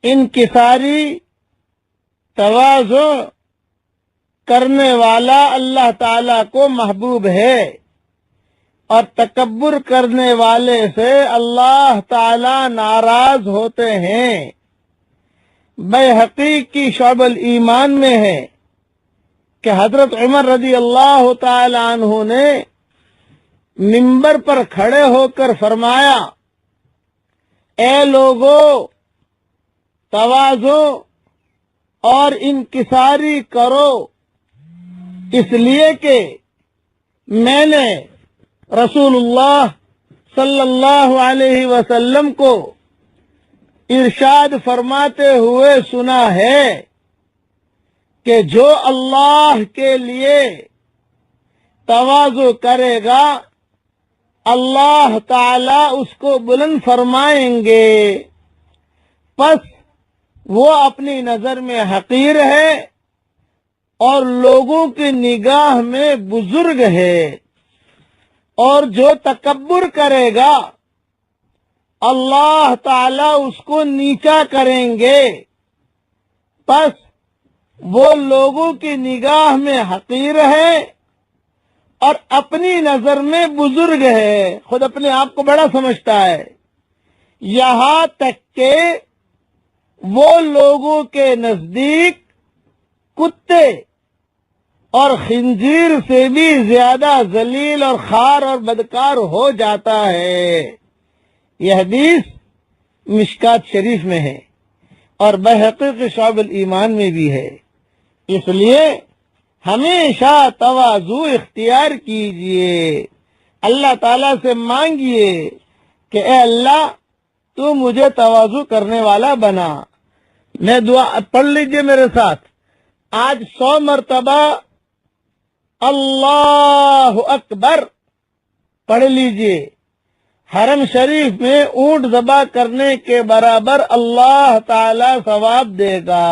انکساری تواضع کرنے والا اللہ تعالی کو محبوب ہے، اور تکبر کرنے والے سے اللہ تعالی ناراض ہوتے ہیں۔ بیہقی کی شعب الایمان میں ہے کہ حضرت عمر رضی اللہ تعالی عنہ نے منبر پر کھڑے ہو کر فرمایا، اے لوگو، تواضع اور انکساری کرو، اس لیے کہ میں نے رسول اللہ صلی اللہ علیہ وسلم کو ارشاد فرماتے ہوئے سنا ہے کہ جو اللہ کے لیے تواضع کرے گا اللہ تعالی اس کو بلند فرمائیں گے، پس وہ اپنی نظر میں حقیر ہے اور لوگوں کی نگاہ میں بزرگ ہے، اور جو تکبر کرے گا اللہ تعالی اس کو نیچا کریں گے، پس وہ لوگوں کی نگاہ میں حقیر ہے اور اپنی نظر میں بزرگ ہے، خود اپنے آپ کو بڑا سمجھتا ہے، یہاں تک کہ وہ لوگوں کے نزدیک کتے اور خنزیر سے بھی زیادہ ذلیل اور خوار اور بدکار ہو جاتا ہے۔ یہ حدیث مشکات شریف میں ہے اور بیہقی کے شعب الایمان میں بھی ہے۔ اس لیے ہمیشہ تواضع اختیار کیجئے، اللہ تعالیٰ سے مانگیے کہ اے اللہ تو مجھے تواضع کرنے والا بنا۔ میں دعا پڑھ لیجئے میرے ساتھ، آج 100 مرتبہ اللہ اکبر پڑھ لیجئے۔ حرم شریف میں اونٹ ذبح کرنے کے برابر اللہ تعالی ثواب دے گا،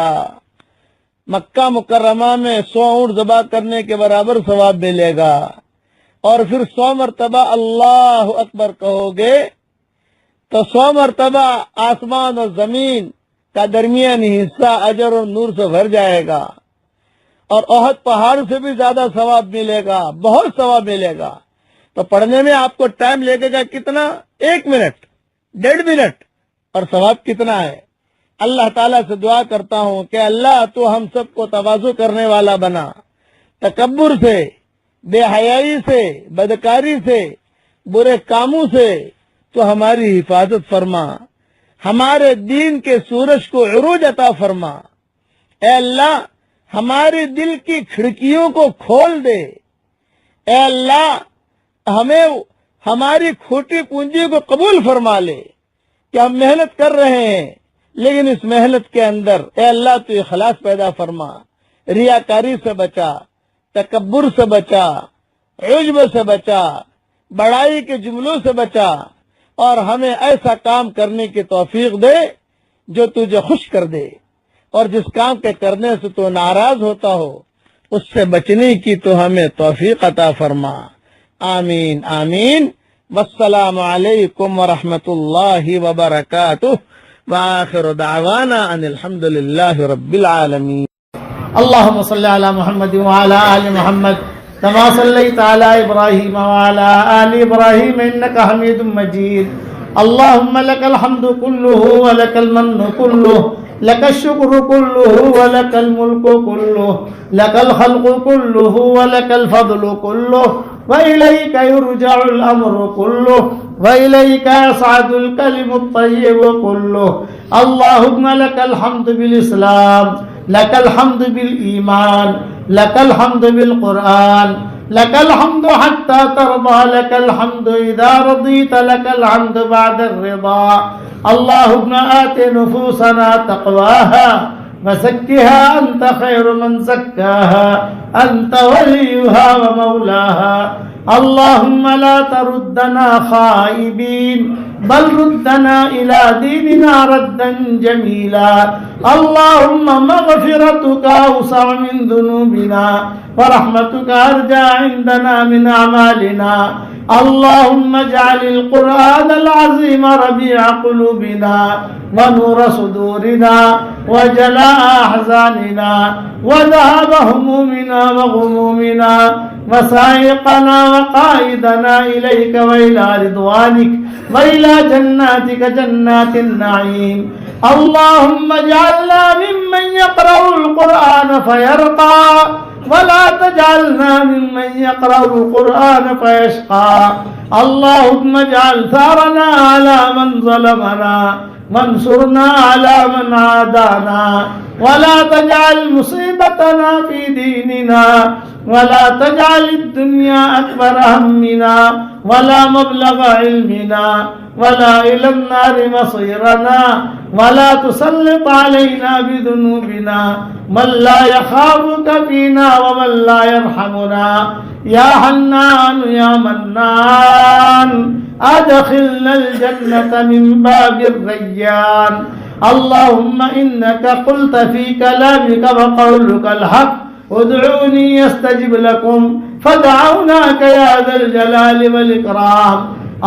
مکہ مکرمہ میں 100 اونٹ ذبح کرنے کے برابر ثواب ملے گا، اور پھر 100 مرتبہ اللہ اکبر کہو گے تو 100 مرتبہ آسمان اور زمین کا درمیانی حصہ اجر اور نور سے بھر جائے گا، اور احد پہاڑ سے بھی زیادہ ثواب ملے گا، بہت ثواب ملے گا۔ تو پڑھنے میں آپ کو ٹائم لگے گا کتنا؟ 1 منٹ، 1.5 منٹ، اور ثواب کتنا ہے؟ اللہ تعالیٰ سے دعا کرتا ہوں کہ اللہ تو ہم سب کو تواضع کرنے والا بنا، تکبر سے، بے حیائی سے، بدکاری سے، برے کاموں سے تو ہماری حفاظت فرما، ہمارے دین کے سورج کو عروج عطا فرما۔ اے اللہ ہمارے دل کی کھڑکیوں کو کھول دے، اے اللہ ہمیں ہماری کھوٹی پونجی کو قبول فرما لے کہ ہم محنت کر رہے ہیں لیکن اس محنت کے اندر اے اللہ تو اخلاص پیدا فرما، ریاکاری سے بچا، تکبر سے بچا، عجب سے بچا، بڑائی کے جملوں سے بچا، اور ہمیں ایسا کام کرنے کی توفیق دے جو تجھے خوش کر دے، اور جس کام کے کرنے سے تو ناراض ہوتا ہو اس سے بچنے کی تو ہمیں توفیق عطا فرما۔ آمین آمین۔ والسلام علیکم ورحمۃ اللہ وبرکاتہ، وآخر دعوانا ان الحمد للہ رب العالمین۔ اللهم صل على محمد وعلى آل محمد كما صليت على إبراهيم وعلى آل إبراهيم إنك حميد مجيد. اللهم لك الحمد كله ولك المن كله، لك الشكر كله ولك الملك كله، لك الخلق كله ولك الفضل كله، وإليك يرجع الأمر كله، وإليك يصعد الكلم الطيب كله. اللهم لك الحمد بالإسلام، لك الحمد بالإيمان، لك الحمد بالقرآن، لك الحمد حتى ترضى، لك الحمد إذا رضيت، لك الحمد بعد الرضا. اللهم آت نفوسنا تقواها وزكها أنت خير من زكاها، أنت وليها ومولاها. اللهم لا تردنا خائبين بل ردنا إلى ديننا ردا جميلا. اللهم مغفرتك أوسع من ذنوبنا ورحمتك أرجى عندنا من أعمالنا. اللهم اجعل القرآن العظيم ربيع قلوبنا ونور صدورنا وجلاء أحزاننا وذهاب همومنا وغمومنا وسائقنا وقائدنا إليك وإلى رضوانك وإلى جناتك جنات النعيم. اللهم اجعلنا ممن يقرأ القرآن فيرقى ولا تجعلنا ممن يقرأ القرآن فيشقى. اللهم اجعل ثارنا على من ظلمنا وانصرنا على من عادانا ولا تجعل مصيبتنا في ديننا ولا تجعل الدنيا أكبر همنا ولا مبلغ علمنا ولا إلى النار مصيرنا ولا تسلط علينا بذنوبنا من لا يخافك فينا ومن لا يرحمنا. يا حنان يا منان أدخلنا الجنة من باب الريان. اللهم إنك قلت في كلامك وقولك الحق ادعوني يستجب لكم فدعوناك يا ذا الجلال والإكرام.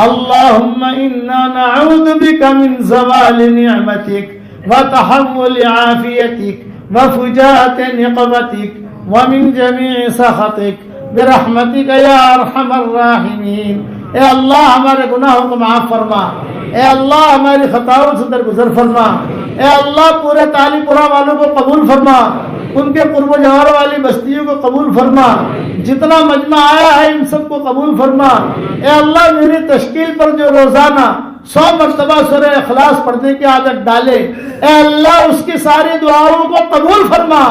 اللهم إنا نعوذ بك من زوال نعمتك وتحول عافيتك وفجاءة نقمتك ومن جميع سخطك برحمتك یا ارحم الراحمین. اے اللہ ہمارے گناہوں کو معاف فرما. اے اللہ ہماری خطاؤں سے درگزر فرما. اے اللہ پورے تالی پورا والوں کو قبول فرما. ان کے قرب و جوار والی بستیوں کو قبول فرما. جتنا مجمع آیا ہے ان سب کو قبول فرما. اے اللہ میری تشکیل پر جو روزانہ 100 مرتبہ سورہ اخلاص پڑھنے کی عادت ڈالے, اے اللہ اس کی ساری دعاؤں کو قبول فرما,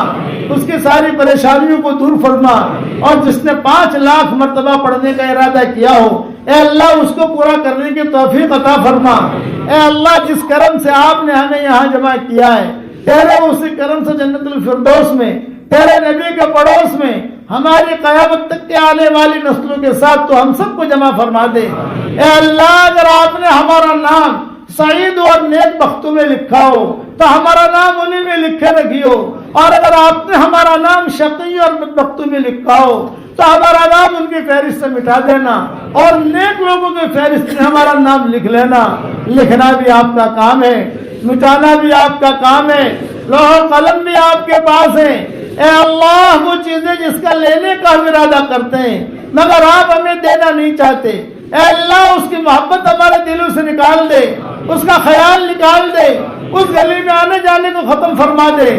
اس کی ساری پریشانیوں کو دور فرما. اور جس نے 5 لاکھ مرتبہ پڑھنے کا ارادہ کیا ہو, اے اللہ اس کو پورا کرنے کی توفیق عطا فرما. اے اللہ جس کرم سے آپ نے ہمیں یہاں جمع کیا ہے, تیرے اسی کرم سے جنت الفردوس میں تیرے نبی کے پڑوس میں ہماری قیامت تک کے آنے والی نسلوں کے ساتھ تو ہم سب کو جمع فرما دے. اے اللہ اگر آپ نے ہمارا نام سعید اور نیک بختوں میں لکھا ہو تو ہمارا نام انہیں میں لکھے رکھیو, اور اگر آپ نے ہمارا نام شقی اور بدبختوں میں لکھا ہو تو ہمارا نام ان کی فہرست سے مٹا دینا, اور نیک لوگوں کی فہرست میں ہمارا نام لکھ لینا. لکھنا بھی آپ کا کام ہے, مٹانا بھی آپ کا کام ہے, لوح و قلم بھی آپ کے پاس ہے. اے اللہ وہ چیزیں جس کا لینے کا ہم ارادہ کرتے ہیں مگر آپ ہمیں دینا نہیں چاہتے, اے اللہ اس کی محبت ہمارے دلوں سے نکال دے, اس کا خیال نکال دے, اس گلی میں آنے جانے کو ختم فرما دے.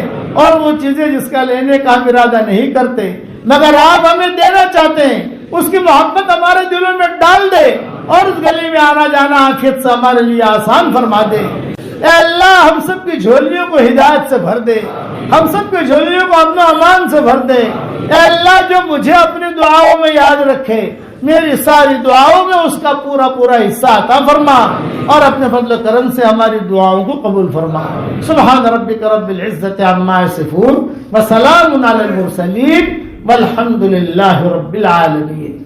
اور وہ چیزیں جس کا لینے کا ہم ارادہ نہیں کرتے مگر آپ ہمیں دینا چاہتے ہیں اس کی محبت ہمارے دلوں میں ڈال دے, اور اس گلی میں آنا جانا آخرت سے ہمارے لیے آسان فرما دے. اے اللہ ہم سب کی جھولیوں کو ہدایت سے بھر دے, ہم سب کی جھولیوں کو امن و امان سے بھر دے. اے اللہ جو مجھے اپنی دعاؤں میں یاد رکھے میری ساری دعاؤں میں اس کا پورا پورا حصہ عطا فرما, اور اپنے فضل و کرم سے ہماری دعاؤں کو قبول فرما. سبحان ربک رب العزت عما یصفون وسلام علی المرسلین والحمد للہ رب العالمین.